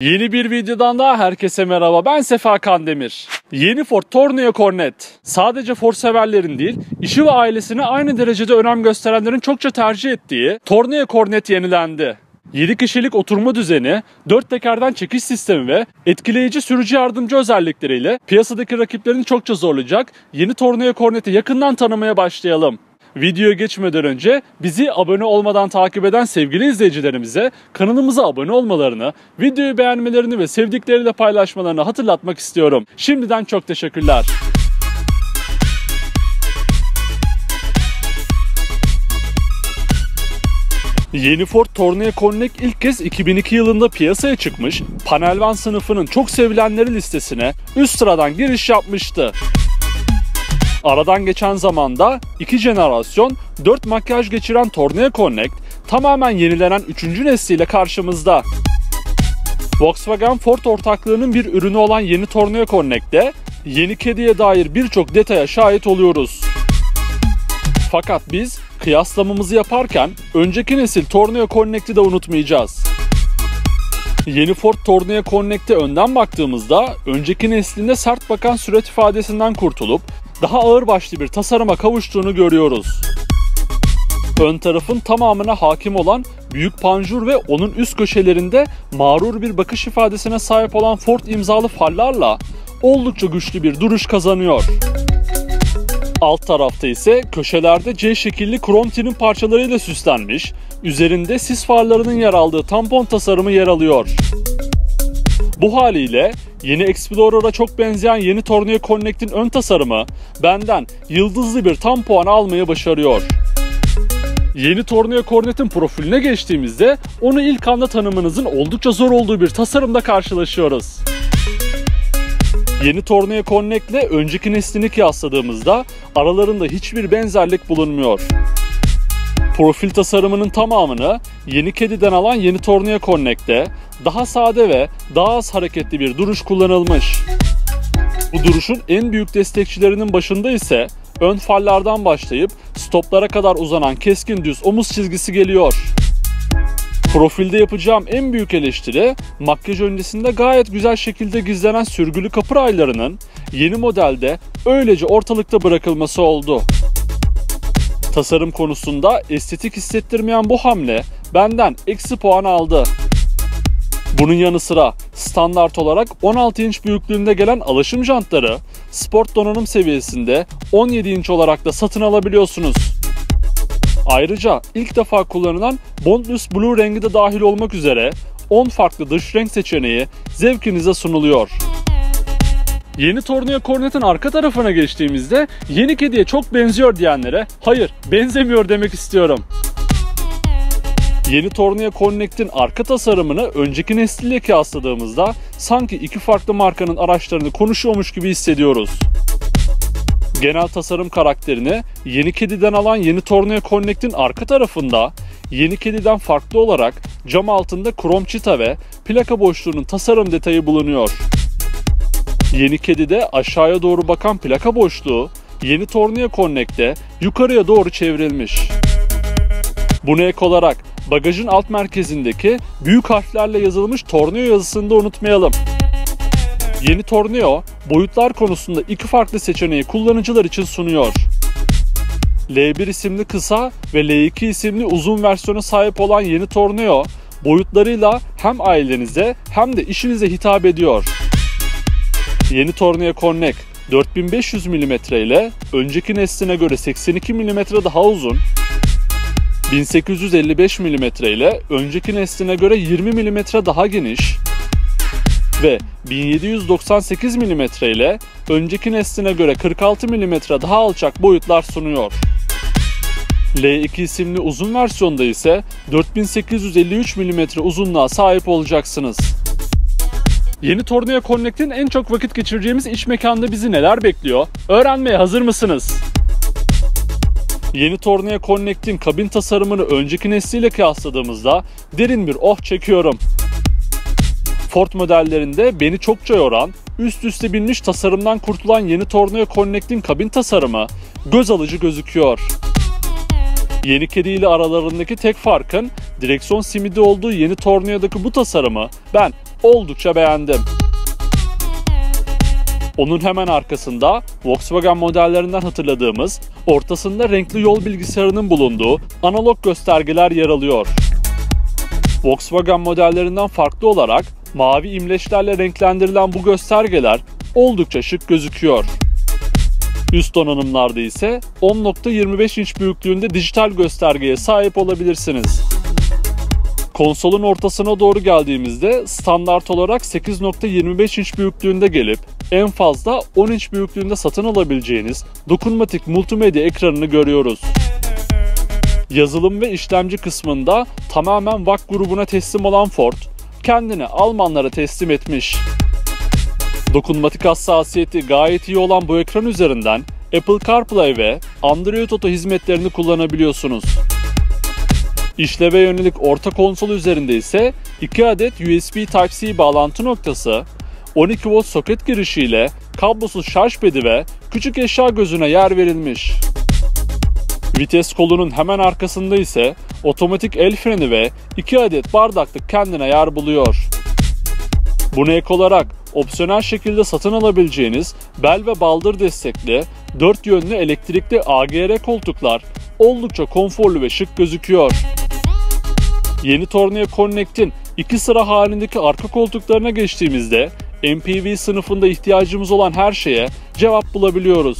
Yeni bir videodan daha herkese merhaba, ben Sefa Kandemir. Yeni Ford Tourneo Connect sadece Ford severlerin değil, işi ve ailesine aynı derecede önem gösterenlerin çokça tercih ettiği Tourneo Connect yenilendi. 7 kişilik oturma düzeni, 4 tekerden çekiş sistemi ve etkileyici sürücü yardımcı özellikleriyle piyasadaki rakiplerini çokça zorlayacak yeni Tourneo Connect'i yakından tanımaya başlayalım. Videoya geçmeden önce bizi abone olmadan takip eden sevgili izleyicilerimize kanalımıza abone olmalarını, videoyu beğenmelerini ve sevdikleriyle paylaşmalarını hatırlatmak istiyorum. Şimdiden çok teşekkürler. Yeni Ford Tourneo Connect ilk kez 2002 yılında piyasaya çıkmış, Panel Van sınıfının çok sevilenleri listesine üst sıradan giriş yapmıştı. Aradan geçen zamanda 2 jenerasyon 4 makyaj geçiren Tourneo Connect tamamen yenilenen 3. nesliyle karşımızda. Volkswagen Ford ortaklığının bir ürünü olan yeni Tourneo Connect'te yeni kediye dair birçok detaya şahit oluyoruz. Fakat biz kıyaslamamızı yaparken önceki nesil Tourneo Connect'i de unutmayacağız. Yeni Ford Tourneo Connect'e önden baktığımızda önceki neslinde sert bakan sürat ifadesinden kurtulup daha ağırbaşlı bir tasarıma kavuştuğunu görüyoruz. Ön tarafın tamamına hakim olan büyük panjur ve onun üst köşelerinde mağrur bir bakış ifadesine sahip olan Ford imzalı farlarla oldukça güçlü bir duruş kazanıyor. Alt tarafta ise köşelerde C şekilli krom trim parçalarıyla süslenmiş, üzerinde sis farlarının yer aldığı tampon tasarımı yer alıyor. Bu haliyle yeni Explorer'a çok benzeyen yeni Tourneo Connect'in ön tasarımı benden yıldızlı bir tam puan almayı başarıyor. Yeni Tourneo Connect'in profiline geçtiğimizde onu ilk anda tanımanızın oldukça zor olduğu bir tasarımda karşılaşıyoruz. Yeni Tourneo Connect ile önceki neslini kıyasladığımızda aralarında hiçbir benzerlik bulunmuyor. Profil tasarımının tamamını yeni kediden alan yeni Tourneo Connect'te daha sade ve daha az hareketli bir duruş kullanılmış. Bu duruşun en büyük destekçilerinin başında ise ön farlardan başlayıp stoplara kadar uzanan keskin düz omuz çizgisi geliyor. Profilde yapacağım en büyük eleştiri, makyaj öncesinde gayet güzel şekilde gizlenen sürgülü kapı raylarının yeni modelde öylece ortalıkta bırakılması oldu. Tasarım konusunda estetik hissettirmeyen bu hamle benden eksi puan aldı. Bunun yanı sıra standart olarak 16 inç büyüklüğünde gelen alaşım jantları sport donanım seviyesinde 17 inç olarak da satın alabiliyorsunuz. Ayrıca ilk defa kullanılan Bondless Blue rengi de dahil olmak üzere 10 farklı dış renk seçeneği zevkinize sunuluyor. Yeni Tourneo Connect'in arka tarafına geçtiğimizde yeni kediye çok benziyor diyenlere hayır, benzemiyor demek istiyorum. Yeni Tourneo Connect'in arka tasarımını önceki nesliyle kıyasladığımızda sanki iki farklı markanın araçlarını konuşuyormuş gibi hissediyoruz. Genel tasarım karakterini yeni kediden alan yeni Tourneo Connect'in arka tarafında yeni kediden farklı olarak cam altında krom çita ve plaka boşluğunun tasarım detayı bulunuyor. Yeni kedide aşağıya doğru bakan plaka boşluğu yeni Tourneo Connect'te yukarıya doğru çevrilmiş. Buna ek olarak bagajın alt merkezindeki büyük harflerle yazılmış Tourneo yazısını da unutmayalım. Yeni Tourneo boyutlar konusunda iki farklı seçeneği kullanıcılar için sunuyor. L1 isimli kısa ve L2 isimli uzun versiyona sahip olan yeni Tourneo boyutlarıyla hem ailenize hem de işinize hitap ediyor. Yeni Tourneo Connect 4500 mm ile önceki nesline göre 82 mm daha uzun, 1855 mm ile önceki nesline göre 20 mm daha geniş ve 1798 mm ile önceki nesline göre 46 mm daha alçak boyutlar sunuyor. L2 isimli uzun versiyonda ise 4853 mm uzunluğa sahip olacaksınız. Yeni Tourneo Connect'in en çok vakit geçireceğimiz iç mekanda bizi neler bekliyor? Öğrenmeye hazır mısınız? Yeni Tourneo Connect'in kabin tasarımını önceki nesliyle kıyasladığımızda derin bir oh çekiyorum. Ford modellerinde beni çokça yoran, üst üste binmiş tasarımdan kurtulan yeni Tourneo Connect'in kabin tasarımı göz alıcı gözüküyor. Yeni kedi ile aralarındaki tek farkın direksiyon simidi olduğu yeni Tourneo'daki bu tasarımı ben oldukça beğendim. Onun hemen arkasında Volkswagen modellerinden hatırladığımız ortasında renkli yol bilgisayarının bulunduğu analog göstergeler yer alıyor. Volkswagen modellerinden farklı olarak mavi imleçlerle renklendirilen bu göstergeler oldukça şık gözüküyor. Üst donanımlarda ise 10.25 inç büyüklüğünde dijital göstergeye sahip olabilirsiniz. Konsolun ortasına doğru geldiğimizde standart olarak 8.25 inç büyüklüğünde gelip en fazla 10 inç büyüklüğünde satın alabileceğiniz dokunmatik multimedya ekranını görüyoruz. Yazılım ve işlemci kısmında tamamen VAK grubuna teslim olan Ford, kendini Almanlara teslim etmiş. Dokunmatik hassasiyeti gayet iyi olan bu ekran üzerinden Apple CarPlay ve Android Auto hizmetlerini kullanabiliyorsunuz. İşleve yönelik orta konsol üzerinde ise 2 adet USB Type-C bağlantı noktası, 12 volt soket girişiyle kablosuz şarj pedi ve küçük eşya gözüne yer verilmiş. Vites kolunun hemen arkasında ise otomatik el freni ve 2 adet bardaklık kendine yer buluyor. Buna ek olarak opsiyonel şekilde satın alabileceğiniz bel ve baldır destekli 4 yönlü elektrikli AGR koltuklar oldukça konforlu ve şık gözüküyor. Yeni Tourneo Connect'in 2 sıra halindeki arka koltuklarına geçtiğimizde MPV sınıfında ihtiyacımız olan her şeye cevap bulabiliyoruz.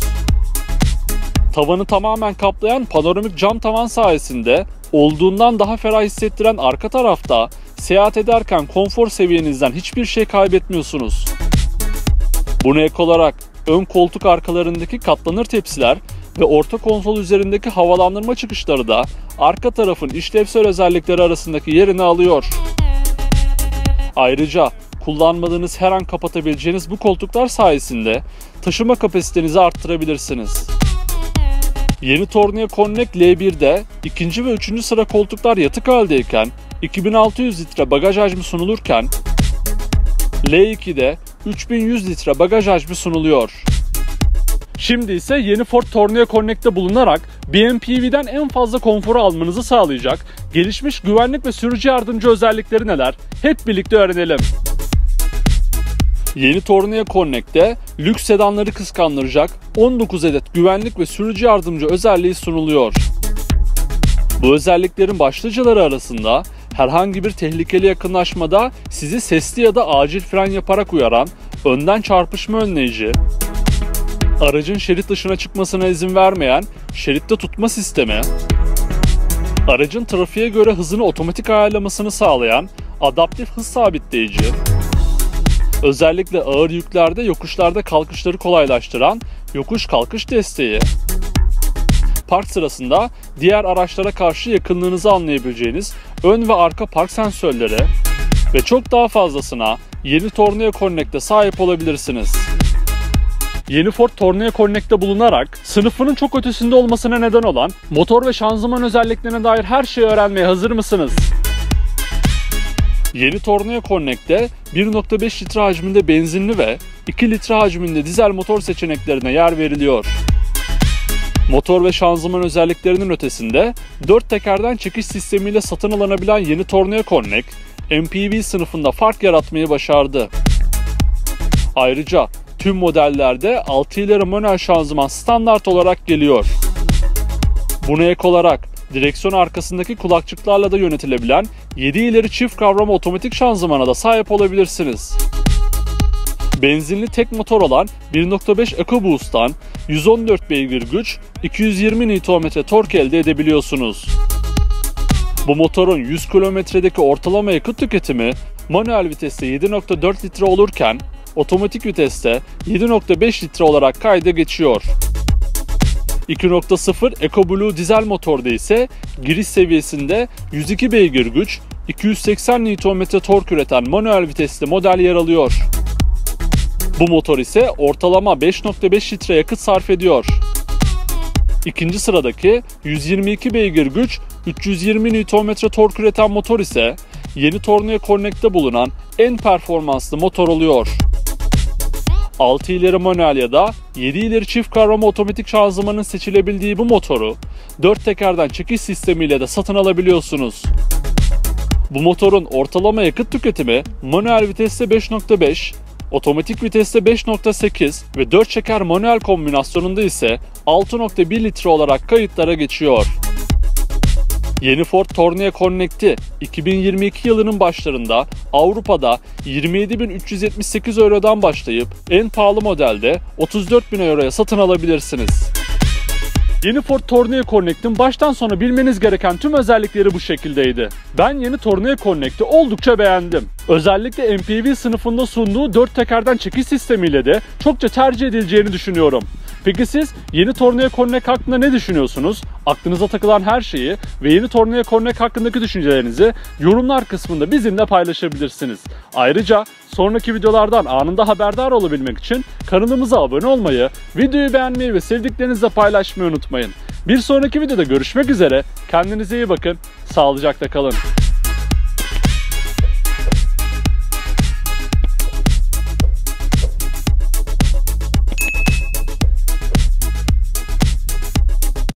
Tavanı tamamen kaplayan panoramik cam tavan sayesinde olduğundan daha ferah hissettiren arka tarafta seyahat ederken konfor seviyenizden hiçbir şey kaybetmiyorsunuz. Buna ek olarak ön koltuk arkalarındaki katlanır tepsiler ve orta konsol üzerindeki havalandırma çıkışları da arka tarafın işlevsel özellikleri arasındaki yerini alıyor. Ayrıca kullanmadığınız her an kapatabileceğiniz bu koltuklar sayesinde taşıma kapasitenizi arttırabilirsiniz. Yeni Tourneo Connect L1'de 2. ve 3. sıra koltuklar yatık haldeyken 2600 litre bagaj hacmi sunulurken L2'de 3100 litre bagaj hacmi sunuluyor. Şimdi ise yeni Ford Tourneo Connect'te bulunarak BMW'den en fazla konforu almanızı sağlayacak gelişmiş güvenlik ve sürücü yardımcı özellikleri neler? Hep birlikte öğrenelim. Yeni Tourneo Connect'te lüks sedanları kıskandıracak 19 adet güvenlik ve sürücü yardımcı özelliği sunuluyor. Bu özelliklerin başlıcaları arasında herhangi bir tehlikeli yakınlaşmada sizi sesli ya da acil fren yaparak uyaran önden çarpışma önleyici, aracın şerit dışına çıkmasına izin vermeyen şeritte tutma sistemi, aracın trafiğe göre hızını otomatik ayarlamasını sağlayan adaptif hız sabitleyici, özellikle ağır yüklerde yokuşlarda kalkışları kolaylaştıran yokuş kalkış desteği, park sırasında diğer araçlara karşı yakınlığınızı anlayabileceğiniz ön ve arka park sensörleri ve çok daha fazlasına yeni Tourneo Connect'te sahip olabilirsiniz. Yeni Ford Tourneo Connect'te bulunarak sınıfının çok ötesinde olmasına neden olan motor ve şanzıman özelliklerine dair her şeyi öğrenmeye hazır mısınız? Yeni Tourneo Connect'te 1.5 litre hacminde benzinli ve 2 litre hacminde dizel motor seçeneklerine yer veriliyor. Motor ve şanzıman özelliklerinin ötesinde 4 tekerden çekiş sistemiyle satın alınabilen yeni Tourneo Connect, MPV sınıfında fark yaratmayı başardı. Ayrıca tüm modellerde 6 ileri manuel şanzıman standart olarak geliyor. Buna ek olarak direksiyon arkasındaki kulakçıklarla da yönetilebilen 7 ileri çift kavrama otomatik şanzımana da sahip olabilirsiniz. Benzinli tek motor olan 1.5 EcoBoost'tan 114 beygir güç, 220 Nm tork elde edebiliyorsunuz. Bu motorun 100 kilometredeki ortalama yakıt tüketimi manuel viteste 7.4 litre olurken otomatik viteste 7.5 litre olarak kayda geçiyor. 2.0 EcoBlue dizel motorda ise giriş seviyesinde 102 beygir güç, 280 Nm tork üreten manuel vitesli model yer alıyor. Bu motor ise ortalama 5.5 litre yakıt sarf ediyor. İkinci sıradaki 122 beygir güç, 320 Nm tork üreten motor ise yeni Tourneo Connect'te bulunan en performanslı motor oluyor. 6 ileri manuel ya da 7 ileri çift kavrama otomatik şanzımanın seçilebildiği bu motoru 4 tekerden çekiş sistemiyle de satın alabiliyorsunuz. Bu motorun ortalama yakıt tüketimi manuel viteste 5.5, otomatik viteste 5.8 ve 4 çeker manuel kombinasyonunda ise 6.1 litre olarak kayıtlara geçiyor. Yeni Ford Tourneo Connect'i 2022 yılının başlarında Avrupa'da 27.378 Euro'dan başlayıp en pahalı modelde 34.000 Euro'ya satın alabilirsiniz. Yeni Ford Tourneo Connect'in baştan sona bilmeniz gereken tüm özellikleri bu şekildeydi. Ben yeni Tourneo Connect'i oldukça beğendim. Özellikle MPV sınıfında sunduğu 4 tekerden çekiş sistemiyle de çokça tercih edileceğini düşünüyorum. Peki siz yeni Tourneo Connect hakkında ne düşünüyorsunuz? Aklınıza takılan her şeyi ve yeni Tourneo Connect hakkındaki düşüncelerinizi yorumlar kısmında bizimle paylaşabilirsiniz. Ayrıca sonraki videolardan anında haberdar olabilmek için kanalımıza abone olmayı, videoyu beğenmeyi ve sevdiklerinizle paylaşmayı unutmayın. Bir sonraki videoda görüşmek üzere, kendinize iyi bakın, sağlıcakla kalın.